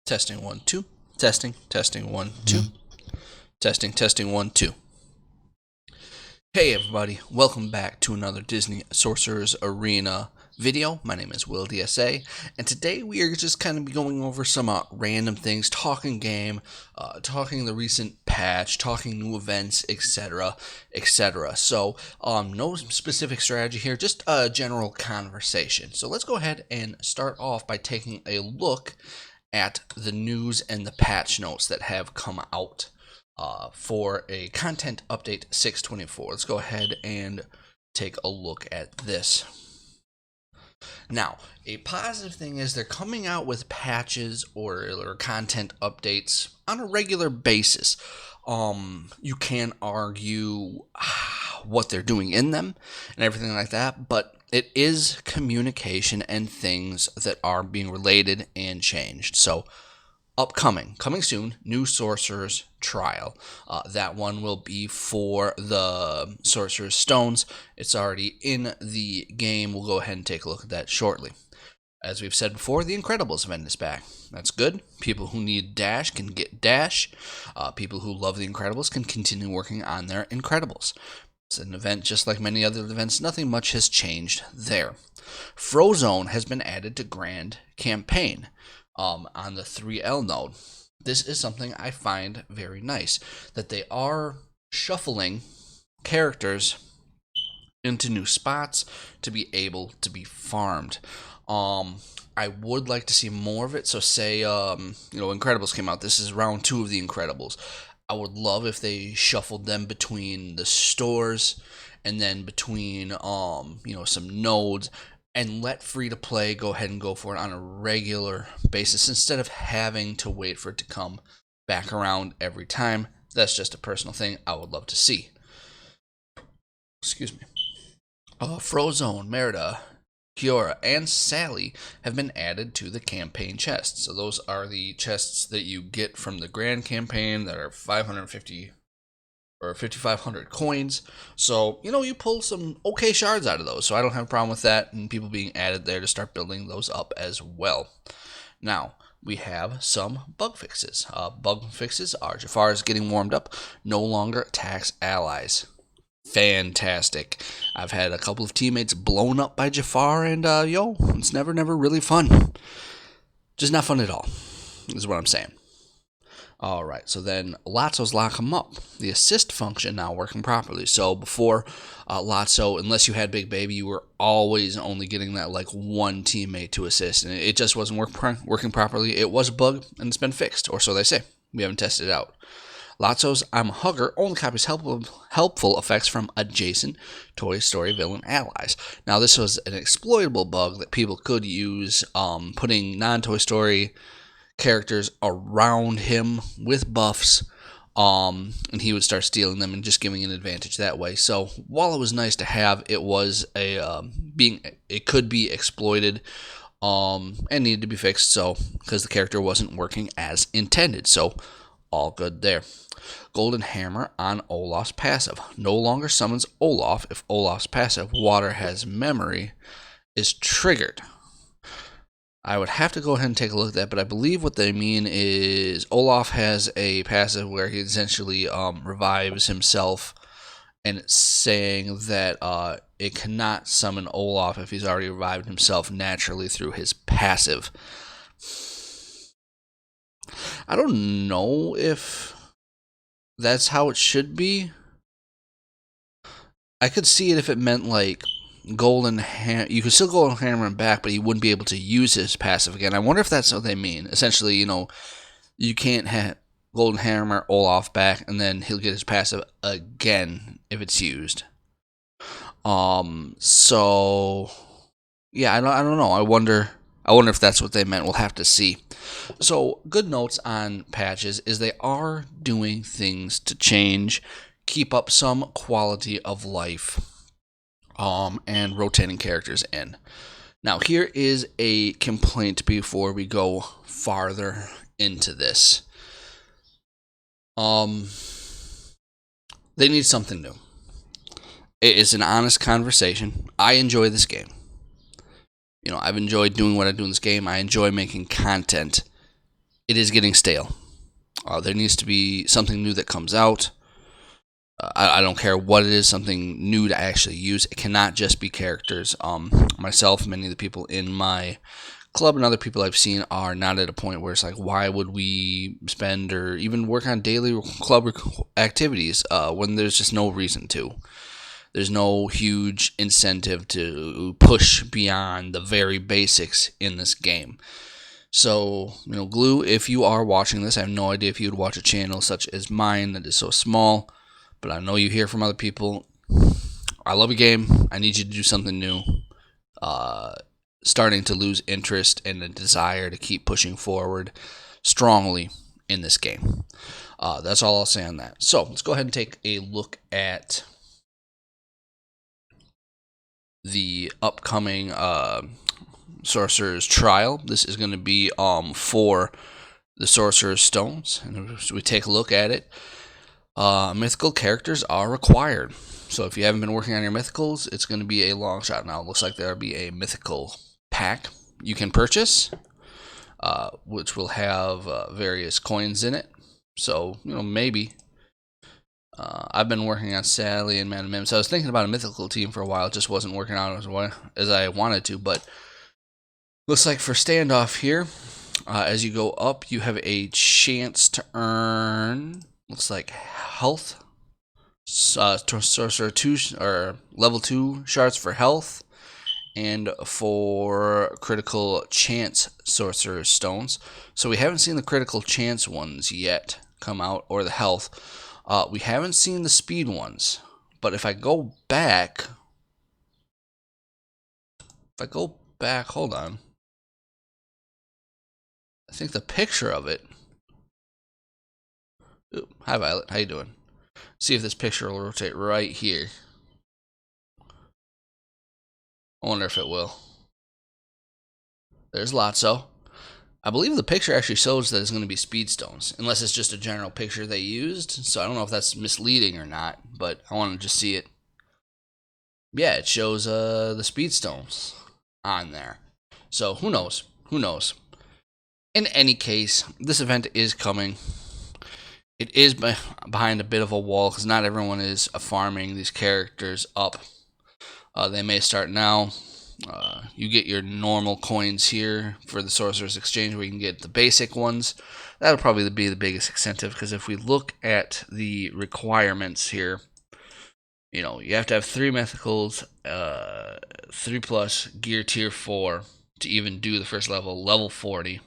Testing 1 2. Testing 1 2. Testing 1 2. Hey everybody, welcome back to another Disney Sorcerers Arena video. My name is Will DSA, and today we are just kind of going over some random things, talking game, talking the recent patch, talking new events, etc., etc. So, no specific strategy here, just a general conversation. So let's go ahead and start off by taking a look at the news and the patch notes that have come out for a content update 624. Let's go ahead and take a look at this. Now, a positive thing is they're coming out with patches or content updates on a regular basis. You can argue what they're doing in them and everything like that, but it is communication and things that are being related and changed. So, coming soon, new Sorcerers Trial. That one will be for the Sorcerer's Stones. It's already in the game. We'll go ahead and take a look at that shortly. As we've said before, the Incredibles event is back. That's good. People who need Dash can get Dash. People who love the Incredibles can continue working on their Incredibles. It's an event just like many other events. Nothing much has changed there. Frozone has been added to Grand Campaign on the 3L node. This is something I find very nice, that they are shuffling characters into new spots to be able to be farmed. I would like to see more of it. So say, Incredibles came out. This is round 2 of the Incredibles. I would love if they shuffled them between the stores and then between, some nodes, and let free-to-play go ahead and go for it on a regular basis instead of having to wait for it to come back around every time. That's just a personal thing I would love to see. Excuse me. Frozone, Merida, Kiora, and Sally have been added to the campaign chests. So those are the chests that you get from the Grand Campaign that are 550 or 5,500 coins. So, you pull some okay shards out of those. So I don't have a problem with that, and people being added there to start building those up as well. Now, we have some bug fixes. Bug fixes are Jafar is getting warmed up, no longer attacks allies. Fantastic. I've had a couple of teammates blown up by Jafar, and it's never really fun. Just not fun at all, is what I'm saying. Alright, so then Lotso's lock him up. The assist function now working properly. So before Lotso, unless you had Big Baby, you were always only getting that one teammate to assist, and it just wasn't working properly. It was a bug, and it's been fixed, or so they say. We haven't tested it out. Lotso's I'm a Hugger only copies helpful effects from adjacent Toy Story villain allies. Now, this was an exploitable bug that people could use, putting non-Toy Story characters around him with buffs, and he would start stealing them and just giving an advantage that way. So while it was nice to have, it was it could be exploited and needed to be fixed. So because the character wasn't working as intended, so all good there. Golden Hammer on Olaf's passive no longer summons Olaf if Olaf's passive Water Has Memory is triggered. I would have to go ahead and take a look at that, but I believe what they mean is Olaf has a passive where he essentially revives himself, and it's saying that it cannot summon Olaf if he's already revived himself naturally through his passive. I don't know if that's how it should be. I could see it if it meant Golden Hammer. You could still Golden Hammer him back, but he wouldn't be able to use his passive again. I wonder if that's what they mean. Essentially, you can't have Golden Hammer Olaf back, and then he'll get his passive again if it's used. So yeah, I don't know. I wonder if that's what they meant. We'll have to see. So, good notes on patches is they are doing things to keep up some quality of life, and rotating characters in. Now, here is a complaint before we go farther into this. They need something new. It is an honest conversation. I enjoy this game. I've enjoyed doing what I do in this game. I enjoy making content. it is getting stale. There needs to be something new that comes out. I don't care what it is, something new to actually use. It cannot just be characters. Myself, many of the people in my club and other people I've seen are not at a point where it's like, why would we spend or even work on daily club activities when there's just no reason to? There's no huge incentive to push beyond the very basics in this game. So, Glue, if you are watching this, I have no idea if you would watch a channel such as mine that is so small, but I know you hear from other people. I love a game. I need you to do something new. Starting to lose interest and a desire to keep pushing forward strongly in this game. That's all I'll say on that. So, let's go ahead and take a look at the upcoming Sorcerer's Trial. This is going to be for the Sorcerer's Stones, and as we take a look at it, mythical characters are required. So if you haven't been working on your mythicals, it's going to be a long shot. Now it looks like there'll be a mythical pack you can purchase, which will have various coins in it. So maybe. I've been working on Sally and Man and Mim, so I was thinking about a mythical team for a while. It just wasn't working out as I wanted to, but looks like for standoff here, as you go up, you have a chance to earn, looks like health, sorcerer 2 or level 2 shards for health, and for critical chance sorcerer stones. So we haven't seen the critical chance ones yet come out, or the health. We haven't seen the speed ones, but if I go back, hold on. I think the picture of it. Ooh, hi Violet, how you doing? See if this picture will rotate right here. I wonder if it will. There's Lotso. I believe the picture actually shows that it's going to be speed stones, unless it's just a general picture they used. So I don't know if that's misleading or not, but I want to just see it. Yeah, it shows the speed stones on there. So who knows? Who knows? In any case, this event is coming. It is behind a bit of a wall because not everyone is farming these characters up. They may start now. You get your normal coins here for the Sorcerer's Exchange where you can get the basic ones. That'll probably be the biggest incentive because if we look at the requirements here, you have to have 3 mythicals, 3+ gear tier 4 to even do the first level 40.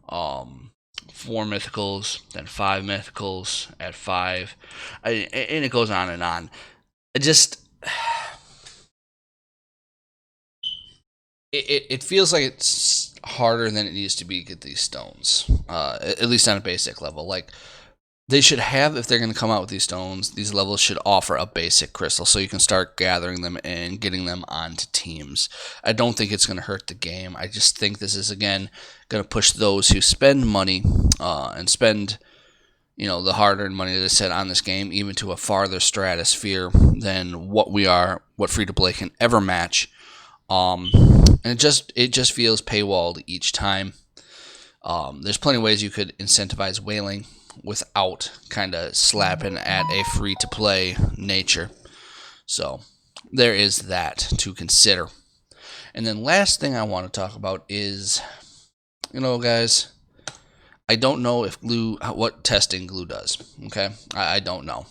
4 mythicals, then 5 mythicals at 5, and it goes on and on. It feels like it's harder than it needs to be to get these stones, at least on a basic level. Like, they should have, if they're going to come out with these stones, these levels should offer a basic crystal so you can start gathering them and getting them onto teams. I don't think it's going to hurt the game. I just think this is, again, going to push those who spend money and spend the hard-earned money that is set on this game even to a farther stratosphere than what free-to-play can ever match. And it just feels paywalled each time. There's plenty of ways you could incentivize whaling without kind of slapping at a free-to-play nature. So there is that to consider. And then last thing I want to talk about is, guys, I don't know if what testing Glue does. Okay, I don't know.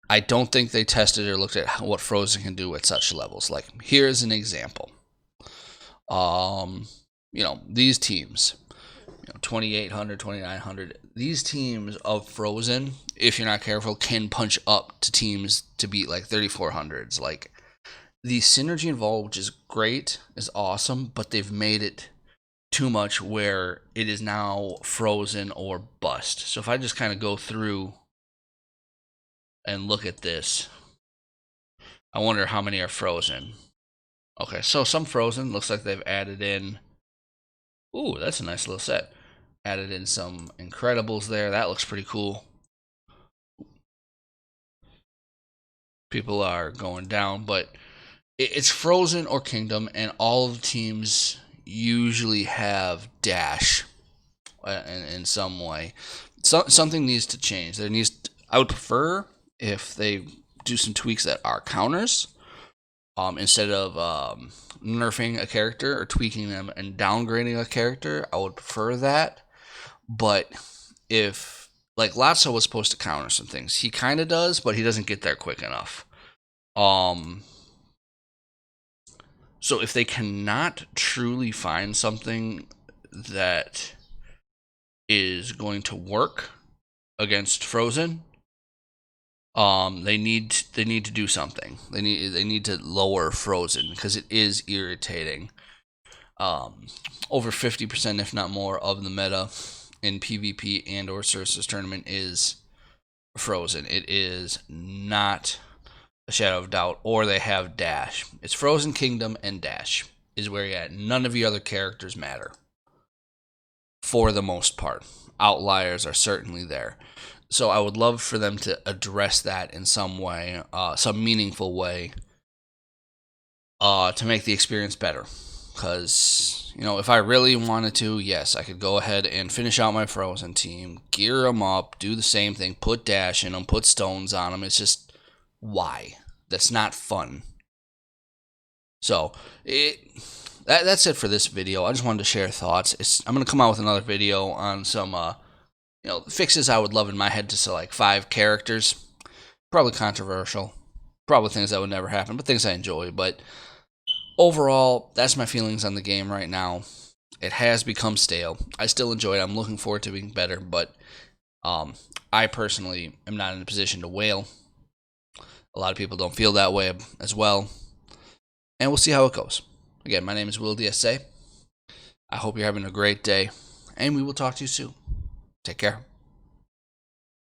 I don't think they tested or looked at what Frozen can do at such levels. Like, here's an example. These teams, 2800, 2900, these teams of Frozen, if you're not careful, can punch up to teams to beat like 3400s. Like, the synergy involved, which is great, is awesome, but they've made it too much where it is now Frozen or bust. So if I just kind of go through and look at this, I wonder how many are Frozen. Okay, so some Frozen, looks like they've added in, ooh, that's a nice little set. Added in some Incredibles there, that looks pretty cool. People are going down, but it's Frozen or Kingdom, and all of the teams usually have dash in some way. Something needs to change. I would prefer if they do some tweaks that are counters, instead of nerfing a character or tweaking them and downgrading a character. I would prefer that. But if, like, Lotso was supposed to counter some things, he kind of does, but he doesn't get there quick enough. So if they cannot truly find something that is going to work against Frozen, they need to do something. They need to lower Frozen, because it is irritating. Over 50%, if not more, of the meta in PvP and or Sorcerers Tournament is Frozen. It is not a shadow of doubt. Or they have dash. It's Frozen Kingdom and dash is where you're at. None of the other characters matter, for the most part. Outliers are certainly there. So I would love for them to address that in some way, some meaningful way, to make the experience better. Because, if I really wanted to, yes, I could go ahead and finish out my Frozen team, gear them up, do the same thing, put dash in them, put stones on them. It's just, why? That's not fun. So, that's it for this video. I just wanted to share thoughts. I'm going to come out with another video on some fixes I would love in my head to select 5 characters. Probably controversial. Probably things that would never happen, but things I enjoy. But overall, that's my feelings on the game right now. It has become stale. I still enjoy it. I'm looking forward to being better, but I personally am not in a position to wail. A lot of people don't feel that way as well. And we'll see how it goes. Again, my name is Will DSA. I hope you're having a great day, and we will talk to you soon. Take care.